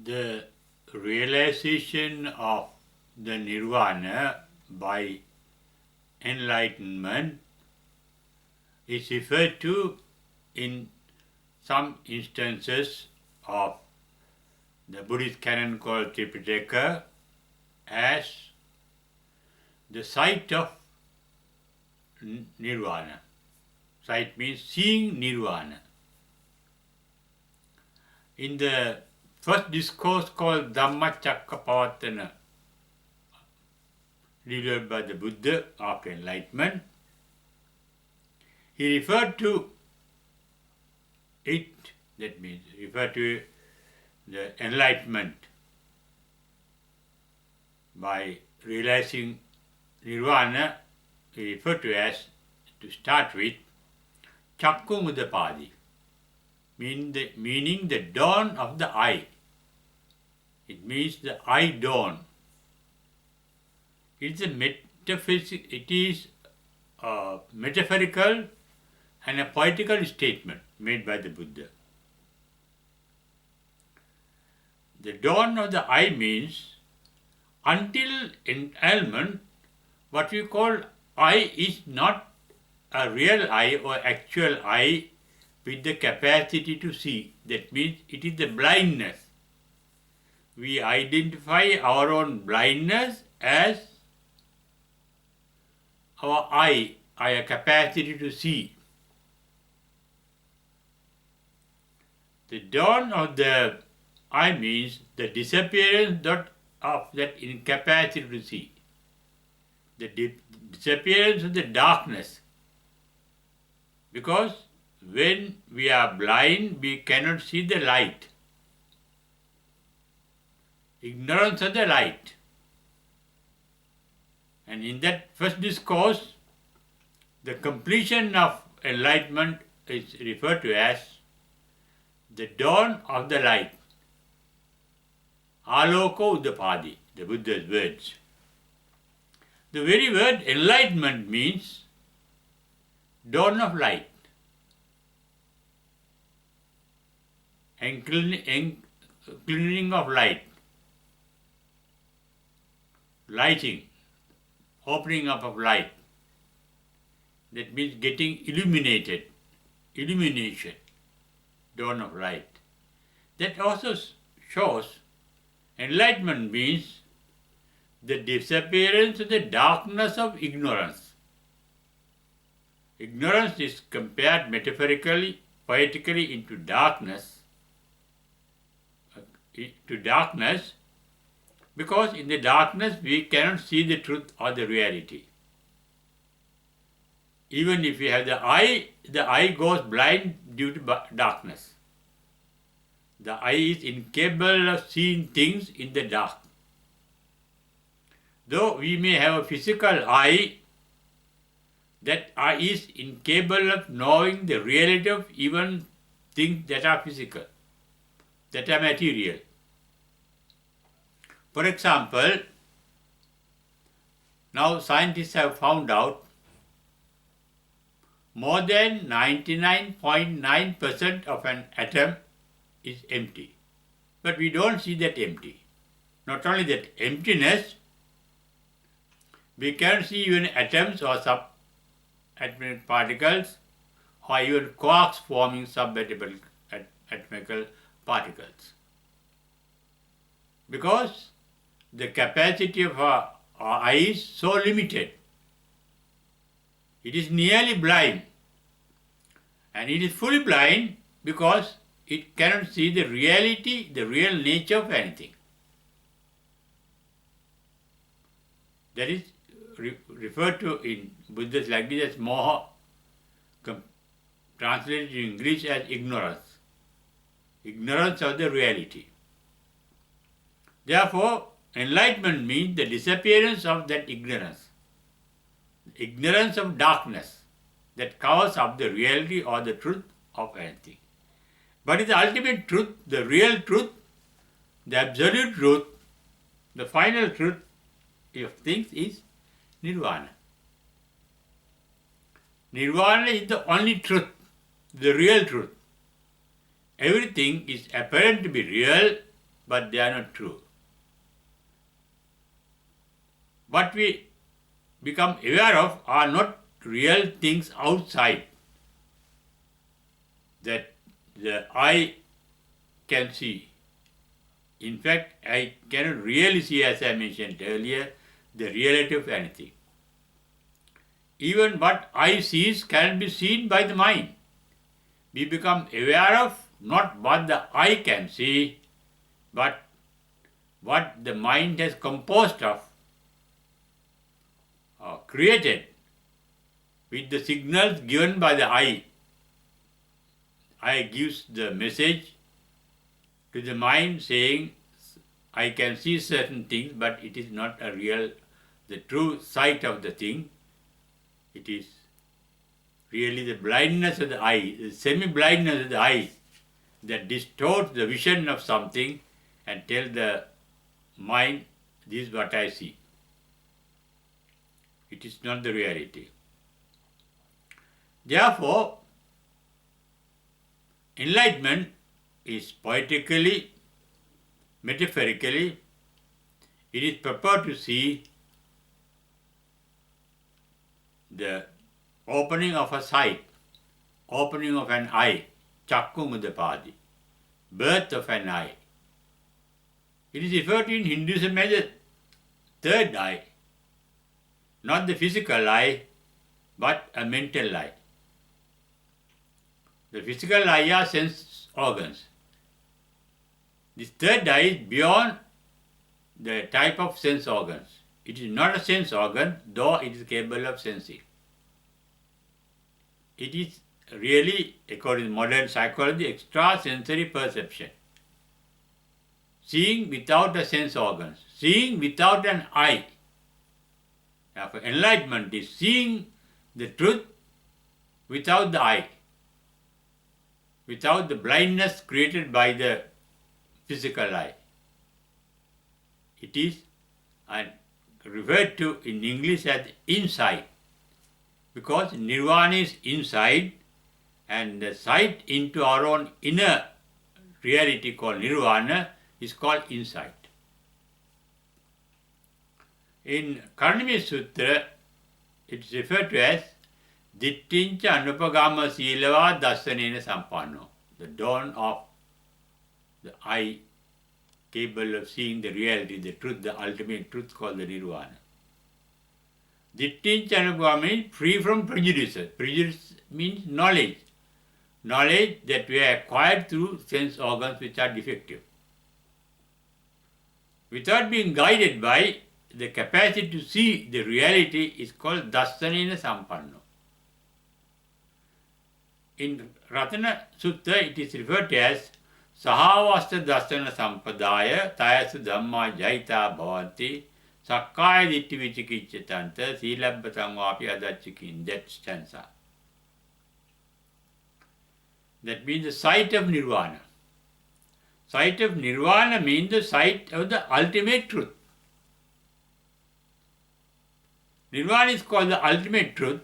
The realization of the Nirvana by enlightenment is referred to in some instances of the Buddhist canon called Tripitaka as the sight of Nirvana. Sight means seeing Nirvana. In the first discourse called Dhammacakkappavattana, delivered by the Buddha after enlightenment, he referred to it, that means referred to the enlightenment by realizing Nirvana, he referred to as, to start with, Chakkumudapadi, meaning the dawn of the eye. It means the eye dawn. It is a metaphorical and a poetical statement made by the Buddha. The dawn of the eye means until enlightenment, what we call eye is not a real eye or actual eye with the capacity to see. That means it is the blindness. We identify our own blindness as our eye, our capacity to see. The dawn of the eye means the disappearance of that incapacity to see. The disappearance of the darkness. Because when we are blind, we cannot see the light. Ignorance of the light. And in that first discourse, the completion of enlightenment is referred to as the dawn of the light. Aloko Udapadi, the Buddha's words. The very word enlightenment means dawn of light. Inclining of light. Lighting. Opening up of light. That means getting illuminated. Illumination. Dawn of light. That also shows enlightenment means the disappearance of the darkness of ignorance. Ignorance is compared metaphorically, poetically into darkness, because in the darkness we cannot see the truth or the reality. Even if we have the eye goes blind due to darkness. The eye is incapable of seeing things in the dark. Though we may have a physical eye, that eye is incapable of knowing the reality of even things that are physical, that are material. For example, now scientists have found out more than 99.9% of an atom is empty. But we don't see that empty. Not only that emptiness, we can see even atoms or subatomic particles or even quarks forming subatomic particles. Because the capacity of our eye is so limited. It is nearly blind. And it is fully blind because it cannot see the reality, the real nature of anything. That is referred to in Buddha's language as moha, translated in English as ignorance. Ignorance of the reality. Therefore, enlightenment means the disappearance of that ignorance. Ignorance of darkness that covers up the reality or the truth of anything. But the ultimate truth, the real truth, the absolute truth, the final truth of things is Nirvana. Nirvana is the only truth, the real truth. Everything is apparent to be real but they are not true. What we become aware of are not real things outside that the eye can see. In fact, I cannot really see, as I mentioned earlier, the reality of anything. Even what eye sees can be seen by the mind. We become aware of not what the eye can see, but what the mind has composed of, or created with the signals given by the eye. Eye gives the message to the mind saying, I can see certain things, but it is not a real, the true sight of the thing. It is really the blindness of the eye, the semi-blindness of the eye that distorts the vision of something and tells the mind, this is what I see. It is not the reality. Therefore, enlightenment is poetically, metaphorically, it is proper to see the opening of a sight, opening of an eye, chakku mudapadi, birth of an eye. It is referred to in Hinduism as a third eye, not the physical eye, but a mental eye. The physical eye are sense organs. This third eye is beyond the type of sense organs. It is not a sense organ, though it is capable of sensing. It is really, according to modern psychology, extrasensory perception. Seeing without a sense organs, seeing without an eye. Therefore, enlightenment is seeing the truth without the eye, without the blindness created by the physical eye. It is referred to in English as insight, because Nirvana is inside, and the sight into our own inner reality called Nirvana is called insight. In Karnamya Sutra, it is referred to as Dittincha Anupagama Silava Dasanena Sampanno, the dawn of the eye capable of seeing the reality, the truth, the ultimate truth called the Nirvana. Dittincha Anupagama means free from prejudices. Prejudice means knowledge. Knowledge that we acquired through sense organs which are defective. Without being guided by the capacity to see the reality is called Dasanena Sampanno. In Ratana Sutta, it is referred to as Sahavasta Dasana Sampadaya Tayasu Dhamma Jaita Bhavanti Sakkaya Ditti Vichikichatanta Silabbatang Vapi Adachiki, in that stanza. That means the sight of Nirvana. Sight of Nirvana means the sight of the ultimate truth. Nirvana is called the ultimate truth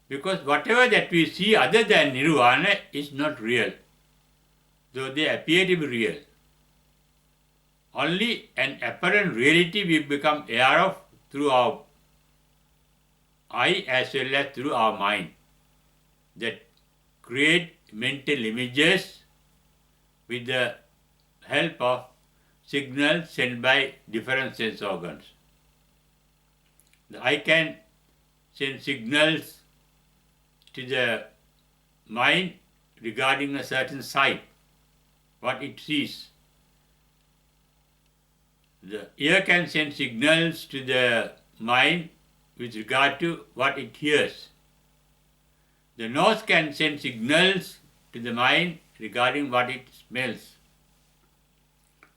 because whatever that we see other than Nirvana is not real, though they appear to be real. Only an apparent reality we become aware of through our eye as well as through our mind, that create mental images with the help of signals sent by different sense organs. The eye can send signals to the mind regarding a certain sight, what it sees. The ear can send signals to the mind with regard to what it hears. The nose can send signals to the mind regarding what it smells.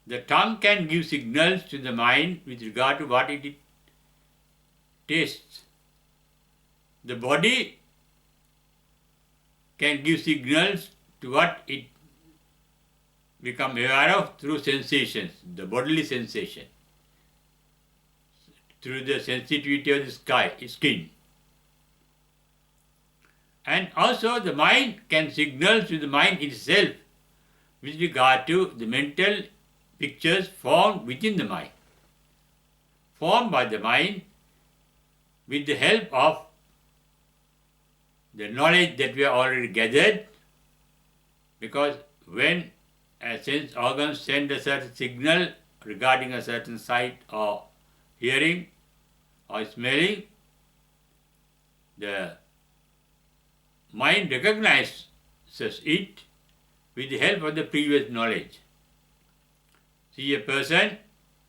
The tongue can give signals to the mind with regard to what it tastes. The body can give signals to what it become aware of through sensations, the bodily sensation, through the sensitivity of the skin. And also the mind can signal to the mind itself with regard to the mental pictures formed within the mind, formed by the mind with the help of the knowledge that we have already gathered, because when a sense organ sends a certain signal regarding a certain sight or hearing or smelling, the mind recognizes it with the help of the previous knowledge. See a person,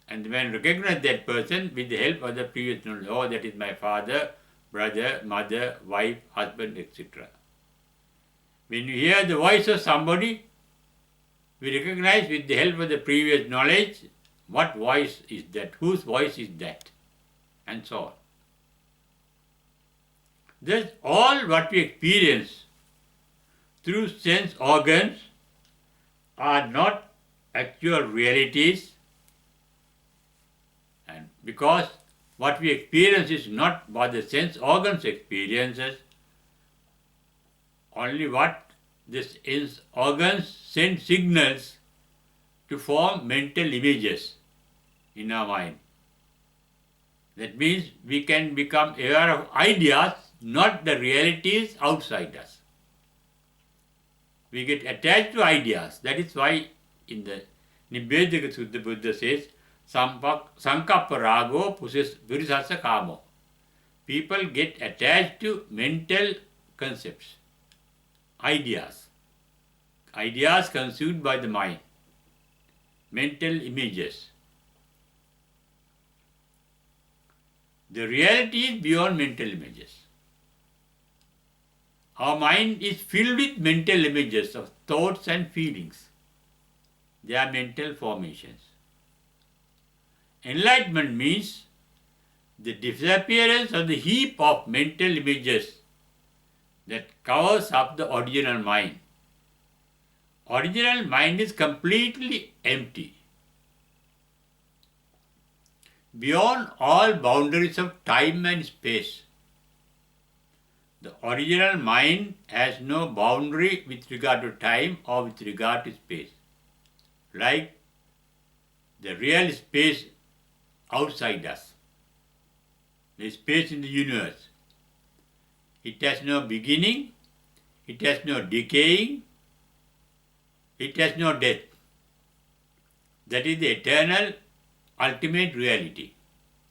and the man recognizes that person with the help of the previous knowledge. Oh, that is my father, brother, mother, wife, husband, etc. When you hear the voice of somebody, we recognize with the help of the previous knowledge what voice is that, whose voice is that, and so on. Thus, all what we experience through sense organs are not actual realities, and because what we experience is not what the sense organs experiences, only what the sense organs send signals to form mental images in our mind. That means we can become aware of ideas, not the realities outside us. We get attached to ideas. That is why in the Nibbedaka Sutta Buddha says, Sankappa Rago Purisasa Kamo. People get attached to mental concepts, ideas consumed by the mind, mental images. The reality is beyond mental images. Our mind is filled with mental images of thoughts and feelings. They are mental formations. Enlightenment means the disappearance of the heap of mental images that covers up the original mind. Original mind is completely empty, beyond all boundaries of time and space. The original mind has no boundary with regard to time or with regard to space, like the real space outside us, the space in the universe. It has no beginning, it has no decaying, it has no death. That is the eternal, ultimate reality,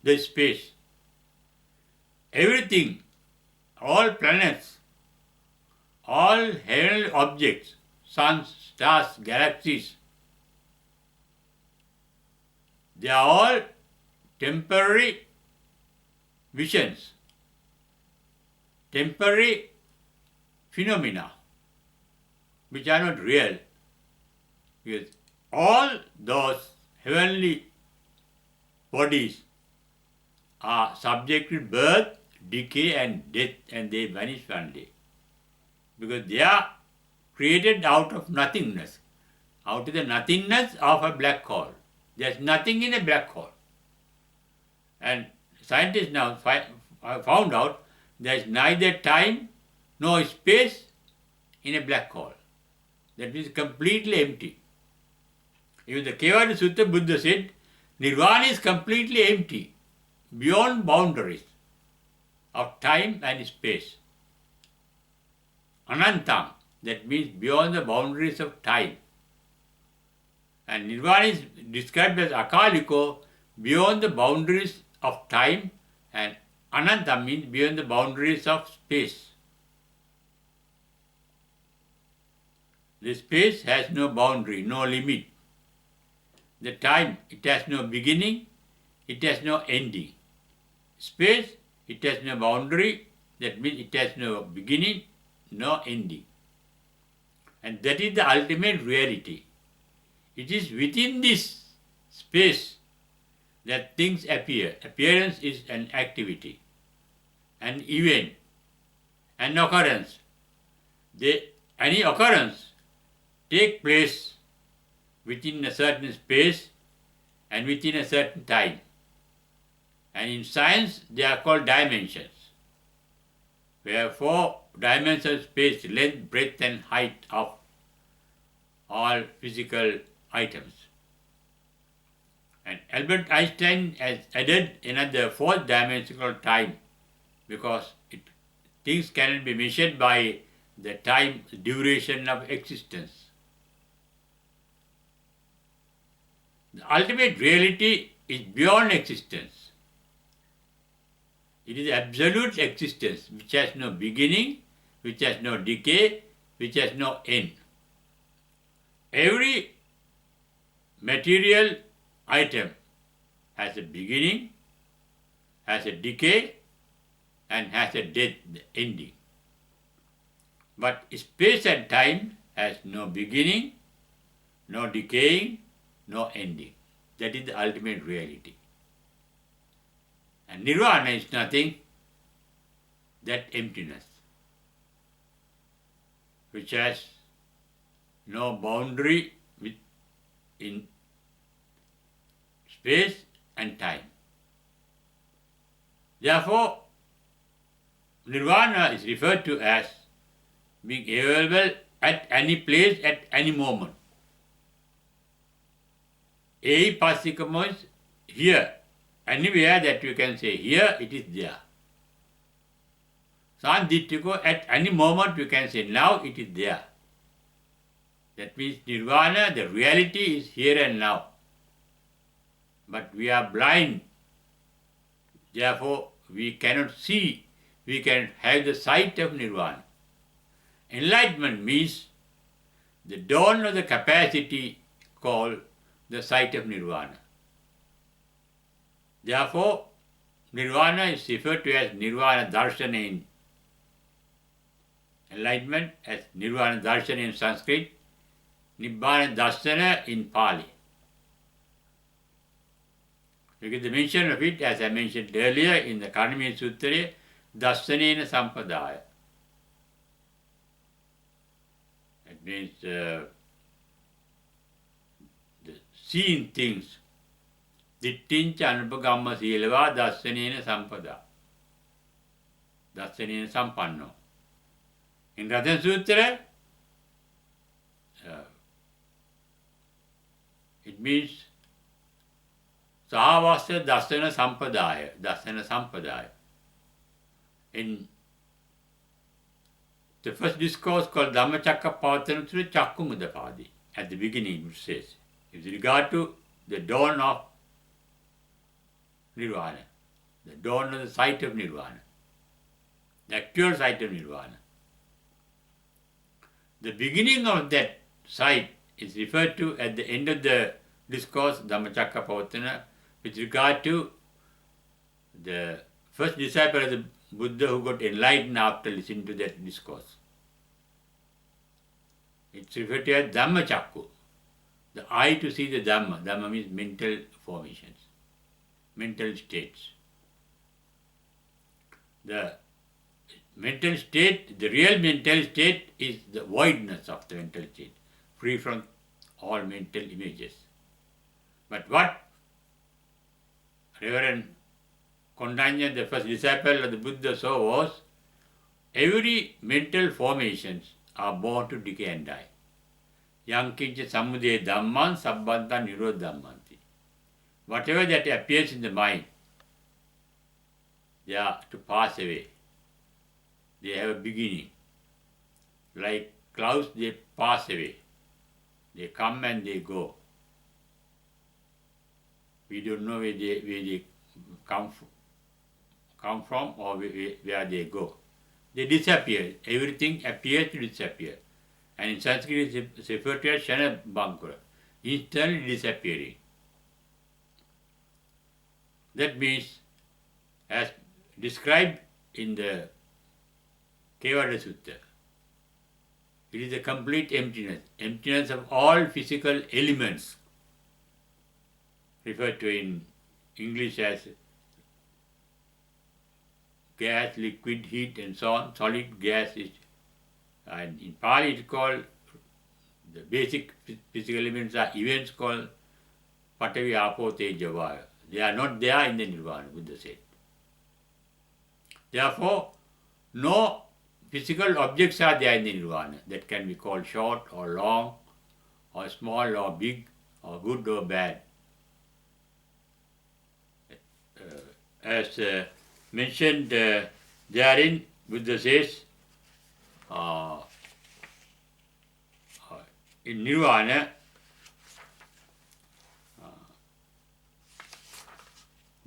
the space. Everything, all planets, all heavenly objects, suns, stars, galaxies, they are all temporary visions, temporary phenomena, which are not real, because all those heavenly bodies are subject to birth, decay and death, and they vanish one day, because they are created out of nothingness, out of the nothingness of a black hole. There is nothing in a black hole. And scientists now found out there is neither time nor space in a black hole. That means completely empty. Even the Kevada Sutta Buddha said, Nirvana is completely empty, beyond boundaries of time and space. Anantam, that means beyond the boundaries of time. And Nirvana is described as Akaliko, beyond the boundaries of time, and Ananta means beyond the boundaries of space. The space has no boundary, no limit. The time, it has no beginning, it has no ending. Space, it has no boundary, that means it has no beginning, no ending. And that is the ultimate reality. It is within this space that things appear. Appearance is an activity, an event, an occurrence. Any occurrence take place within a certain space and within a certain time. And in science, they are called dimensions. We have 4 dimensions of space, length, breadth and height of all physical items. And Albert Einstein has added another fourth dimensional time because things cannot be measured by the time duration of existence. The ultimate reality is beyond existence. It is absolute existence which has no beginning, which has no decay, which has no end. Every material item has a beginning, has a decay, and has a death ending. But space and time has no beginning, no decaying, no ending. That is the ultimate reality. And Nirvana is nothing that emptiness, which has no boundary in space and time. Therefore, Nirvana is referred to as being available at any place at any moment. A pasikamo is here. Anywhere that you can say here, it is there. Sanditiko, at any moment you can say now, it is there. That means Nirvana, the reality is here and now. But we are blind. Therefore, we cannot see. We can have the sight of Nirvana. Enlightenment means the dawn of the capacity called the sight of Nirvana. Therefore, Nirvana is referred to as Nirvana Darshana in Enlightenment, as Nirvana Darshana in Sanskrit, Nibbana Darshana in Pali. You get the mention of it, as I mentioned earlier, in the Karnamya Sutra, Darsanena Sampadaya. It means the seeing things. Dittincha anupagamma silava darsanena sampada. Darsanena sampanno. In Ratana Sutra, it means sahavasya darsana sampadaya. In the first discourse called Dhammacakkappavattana through Chakkumudapadi, at the beginning it says, with regard to the dawn of Nirvana, the dawn of the sight of Nirvana, the actual sight of Nirvana. The beginning of that sight is referred to at the end of the discourse Dhammacakkappavattana with regard to the first disciple of the Buddha who got enlightened after listening to that discourse. It's referred to as Dhammacakku, the eye to see the Dhamma. Dhamma means mental formations, mental states. The mental state, the real mental state is the voidness of the mental state, free from all mental images. But what Reverend Kondanyan, the first disciple of the Buddha, saw was every mental formations are born to decay and die. Yankincha samudaya dhamman sabbanta nirodhammanti. Whatever that appears in the mind, they are to pass away. They have a beginning. Like clouds, they pass away. They come and they go. We don't know where they come from or where they go. They disappear. Everything appears to disappear. And in Sanskrit it's referred to as Shana Bankura, instantly disappearing. That means, as described in the Kevada Sutta, it is a complete emptiness, emptiness of all physical elements, referred to in English as gas, liquid, heat and so on. Solid gas is, and in Pali it is called, the basic physical elements are events called Patavi, Apo, Teja, Vaya. They are not there in the Nirvana, Buddha said. Therefore, no physical objects are there in the Nirvana that can be called short or long or small or big or good or bad. as mentioned therein, Buddha says, uh, in Nirvana,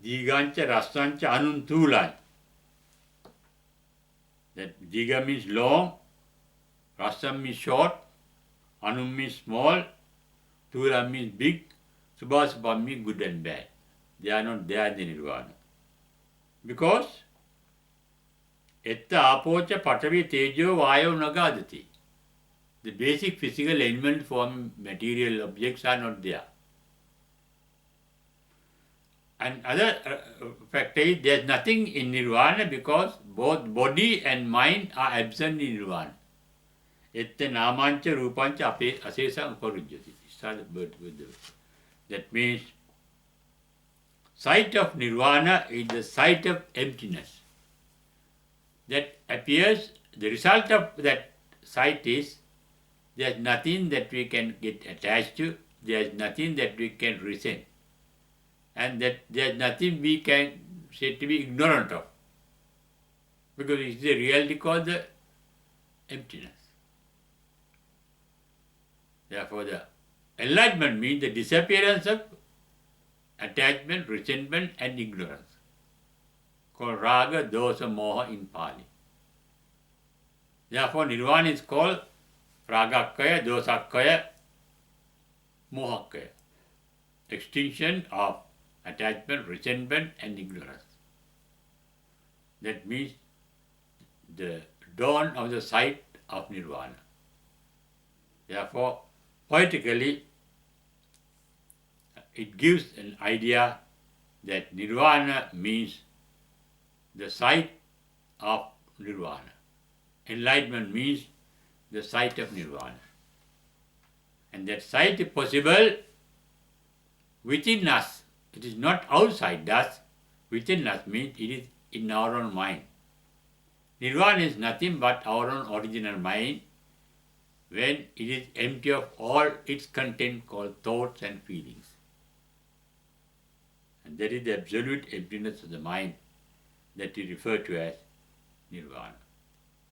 Digancha Rastancha Anuntulan. That Diga means long, Rasam means short, Anum means small, Tula means big, Subhasabha means good and bad. They are not there in the Nirvana. Because Etta Apocha Patavi Tejo Vayo Nagadati. The basic physical element form material objects are not there. And other factor is there is nothing in Nirvana because both body and mind are absent in Nirvana. Ette namancha rupancha asesam uparujyati. That means sight of Nirvana is the sight of emptiness. That appears, the result of that sight is there is nothing that we can get attached to, there is nothing that we can resent, and that there is nothing we can say to be ignorant of. Because it is the reality called the emptiness. Therefore, the enlightenment means the disappearance of attachment, resentment, and ignorance. Called raga, dosa, moha in Pali. Therefore, Nirvana is called ragakaya, dosakaya, mohakaya. Extinction of attachment, resentment, and ignorance. That means the dawn of the sight of Nirvana. Therefore, poetically, it gives an idea that Nirvana means the sight of Nirvana. Enlightenment means the sight of Nirvana. And that sight is possible within us. It is not outside us. Within us means it is in our own mind. Nirvana is nothing but our own original mind when it is empty of all its content called thoughts and feelings. And that is the absolute emptiness of the mind that we refer to as Nirvana.